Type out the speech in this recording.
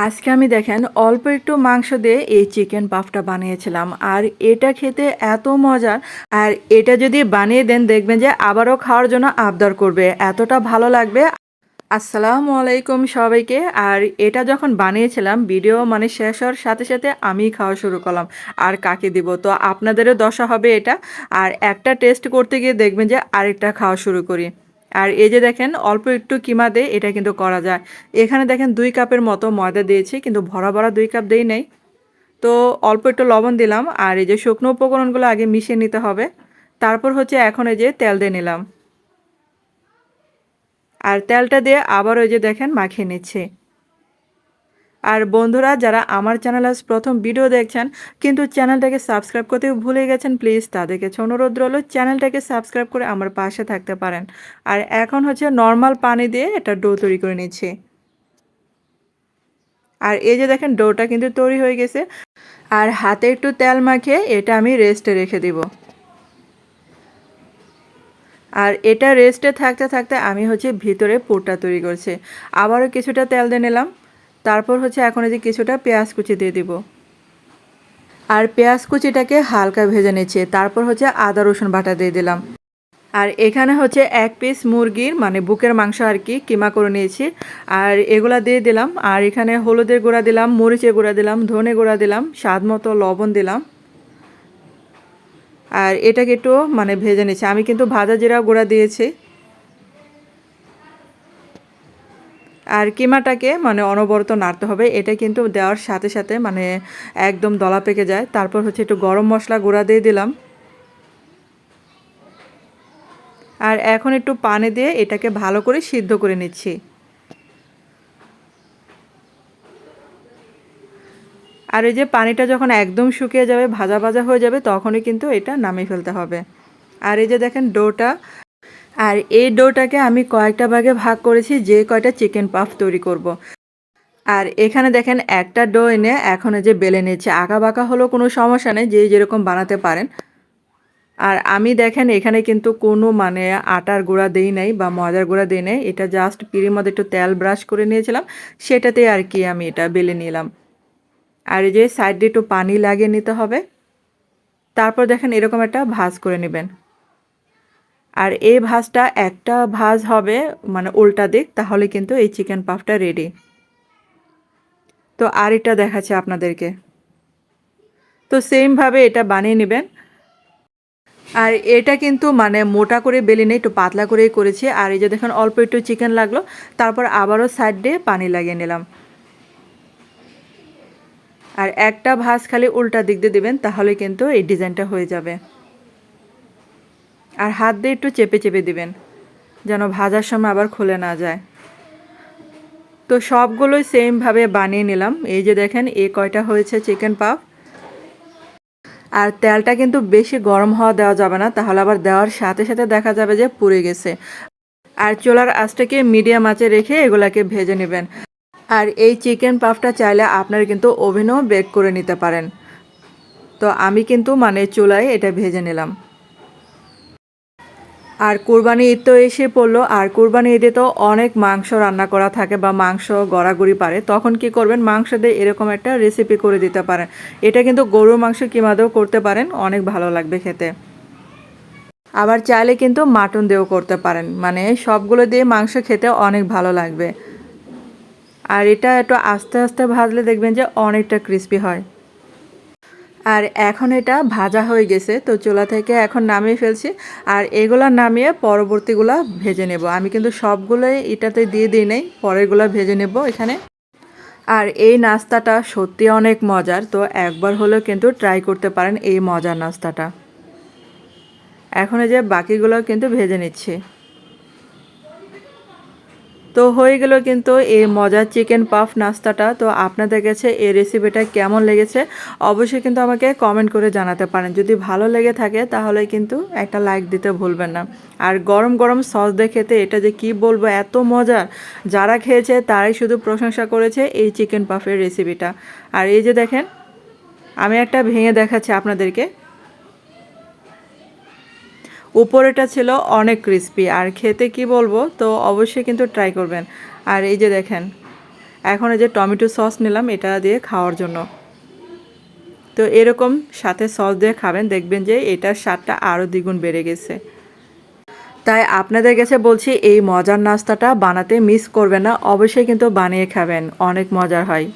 আজকে আমি দেখেন অল্প একটু মাংস দিয়ে এই চিকেন পাফটা বানিয়েছিলাম আর এটা খেতে এত মজার। আর এটা যদি বানিয়ে দেন দেখবেন যে আবারও খাওয়ার জন্য আবদার করবে, এতটা ভালো লাগবে। আসসালামু আলাইকুম সবাইকে। আর এটা যখন বানিয়েছিলাম ভিডিও শেষ হওয়ার সাথে সাথে আমি খাওয়া শুরু করলাম। আর কাকে দিব, তো আপনাদেরও দশা হবে এটা। আর একটা টেস্ট করতে গিয়ে দেখবেন যে আরেকটা খাওয়া শুরু করি। আর এই যে দেখেন অল্প একটু কিমা দিয়ে এটা কিন্তু করা যায়। এখানে দেখেন 2 কাপের মতো ময়দা দিয়েছি, কিন্তু ভরা ভরা 2 কাপ দেই নাই। তো অল্প একটু লবণ দিলাম, আর এই যে শুকনো উপকরণগুলো আগে মিশিয়ে নিতে হবে। তারপর হচ্ছে এখন এই যে তেল দিয়ে নিলাম, আর তেলটা দিয়ে আবার ওই যে দেখেন মাখিয়ে নিচ্ছি। আর বন্ধুরা, যারা আমার চ্যানেল আজ প্রথম ভিডিও দেখছেন কিন্তু চ্যানেলটাকে সাবস্ক্রাইব করতে ভুলে গেছেন, প্লিজ তাদেরকে অনুরোধ রইল চ্যানেলটাকে সাবস্ক্রাইব করে আমার পাশে থাকতে পারেন। আর এখন হচ্ছে নর্মাল পানি দিয়ে এটা ডো তৈরি করে নিচ্ছি। আর এই যে দেখেন ডোটা কিন্তু তৈরি হয়ে গেছে। আর হাতে একটু তেল মাখিয়ে এটা আমি রেস্টে রেখে দিব। আর এটা রেস্টে থাকতে থাকতে আমি হচ্ছে ভিতরে পুরটা তৈরি করছি। আবারও কিছুটা তেল দিয়ে নিলাম। তারপর হচ্ছে এখন এই যে কিছুটা পেঁয়াজ কুচি দিয়ে দিব। আর পেঁয়াজ কুচিটাকে হালকা ভেজে নিচ্ছি। তারপর হচ্ছে আদা রসুন বাটা দিয়ে দিলাম। আর এখানে হচ্ছে 1 পিস মুরগির বুকের মাংস আর কি কিমা করে নিয়েছি। আর এগুলা দিয়ে দিলাম। আর এখানে হলুদের গুঁড়া দিলাম, মরিচের গুঁড়া দিলাম, ধনে গুঁড়া দিলাম, স্বাদ মতো লবণ দিলাম। আর এটাকে একটু ভেজে নিচ্ছি। আমি কিন্তু ভাজা জিরা গুঁড়া দিয়েছি। আর কিমাটাকে অনবরত নাড়তে হবে। এটা কিন্তু দেওয়ার সাথে সাথে একদম দলা পেকে যায়। তারপর হচ্ছে একটু গরম মশলা গুঁড়া দিয়ে দিলাম। আর এখন একটু পানি দিয়ে এটাকে ভালো করে সিদ্ধ করে নিচ্ছি। আর এই যে পানিটা যখন একদম শুকিয়ে যাবে, ভাজা ভাজা হয়ে যাবে, তখনই কিন্তু এটা নামিয়ে ফেলতে হবে। আর এই যে দেখেন ডোটা। আর এই ডোটাকে আমি কয়েকটা ভাগে ভাগ করেছি, যে কয়টা চিকেন পাফ তৈরি করব। আর এখানে দেখেন একটা ডো এনে এখন এই যে বেলে নিচ্ছে। আঁকা বাঁকা হলেও কোনো সমস্যা নেই, যে যেরকম বানাতে পারেন। আর আমি দেখেন এখানে কিন্তু কোনো আটার গুঁড়া দেই নাই বা ময়দার গুঁড়া দেই নাই। এটা জাস্ট পিঁড়ির মধ্যে একটু তেল ব্রাশ করে নিয়েছিলাম, সেটাতে আর কি আমি এটা বেলে নিলাম। আর এই যে সাইড দিয়ে একটু পানি লাগিয়ে নিতে হবে। তারপর দেখেন এরকম একটা ভাঁজ করে নেবেন। আর এই ভাঁজটা একটা ভাঁজ হবে উল্টা দিক, তাহলে কিন্তু এই চিকেন পাফটা রেডি। তো আর এটা দেখাচ্ছি আপনাদেরকে। তো সেমভাবে এটা বানিয়ে নেবেন। আর এটা কিন্তু মোটা করে বেলি নেই, একটু পাতলা করেই করেছি। আর এই যে দেখুন অল্প একটু চিকেন লাগলো, তারপর আবারও সাইড দিয়ে পানি লাগিয়ে নিলাম। আর একটা ভাঁজ খালি উল্টা দিক দিয়ে দিবেন, তাহলে কিন্তু এই ডিজাইনটা হয়ে যাবে। আর হাত দিয়ে একটু চেপে চেপে দিবেন, যেন ভাজার সময় আবার খুলে না যায়। তো সবগুলোই সেমভাবে বানিয়ে নিলাম। এই যে দেখেন এই কয়টা হয়েছে চিকেন পাফ। আর তেলটা কিন্তু বেশি গরম হওয়া দেওয়া যাবে না, তাহলে আবার দেওয়ার সাথে সাথে দেখা যাবে যে পুড়ে গেছে। আর চুলার আঁচটাকে মিডিয়াম আঁচে রেখে এগুলাকে ভেজে নেবেন। আর এই চিকেন পাফটা চাইলে আপনারা কিন্তু ওভেনেও বেক করে নিতে পারেন। তো আমি কিন্তু চুলায় এটা ভেজে নিলাম। আর কুরবানি ঈদ তো এসে পড়লো। আর কুরবানি ঈদে তো অনেক মাংস রান্না করা থাকে বা মাংস গড়াগড়ি পারে, তখন কি করবেন, মাংস দিয়ে এরকম একটা রেসিপি করে দিতে পারেন। এটা কিন্তু গরুর মাংস কিমা দিয়েও করতে পারেন, অনেক ভালো লাগবে খেতে। আবার চাইলে কিন্তু মাটন দিয়েও করতে পারেন, সবগুলো দিয়ে মাংস খেতে অনেক ভালো লাগবে। আর এটা একটু আস্তে আস্তে ভাজলে দেখবেন যে অনেকটা ক্রিস্পি হয়। আর এখন এটা ভাজা হয়ে গেছে, তো চুলা থেকে এখন নামিয়ে ফেলছি। আর এগুলা নামিয়ে পরবর্তীগুলা ভেজে নেব। আমি কিন্তু সবগুলোই এটাতে দিয়ে দিই নাই, পরেরগুলা ভেজে নেব এখানে। আর এই নাস্তাটা সত্যি অনেক মজার, তো একবার হলেও কিন্তু ট্রাই করতে পারেন এই মজার নাস্তাটা। এখন এই যে বাকিগুলো কিন্তু ভেজে নিচ্ছি। তো হয়ে গেল কিন্তু এই মজার চিকেন পাফ নাস্তাটা। তো আপনাদের কাছে এই রেসিপিটা কেমন লেগেছে অবশ্যই কিন্তু আমাকে কমেন্ট করে জানাতে পারেন। যদি ভালো লেগে থাকে তাহলে কিন্তু একটা লাইক দিতে ভুলবেন না। আর গরম গরম সস দিয়ে খেতে এটা যে কি বলবো, এত মজার। যারা খেয়েছে তারাই শুধু প্রশংসা করেছে এই চিকেন পাফের রেসিপিটা। আর এই যে দেখেন আমি একটা ভেঙে দেখাচ্ছি আপনাদেরকে। উপরেটা ছিল অনেক ক্রিস্পি, আর খেতে কি বলবো, তো অবশ্যই কিন্তু ট্রাই করবেন। আর এই যে দেখেন এখন এই যে টমেটো সস নিলাম এটা দিয়ে খাওয়ার জন্য। তো এরকম সাথে সস দিয়ে খাবেন, দেখবেন যে এটার স্বাদটা আরও দ্বিগুণ বেড়ে গেছে। তাই আপনাদের কাছে বলছি এই মজার নাস্তাটা বানাতে মিস করবেন না, অবশ্যই কিন্তু বানিয়ে খাবেন, অনেক মজার হয়।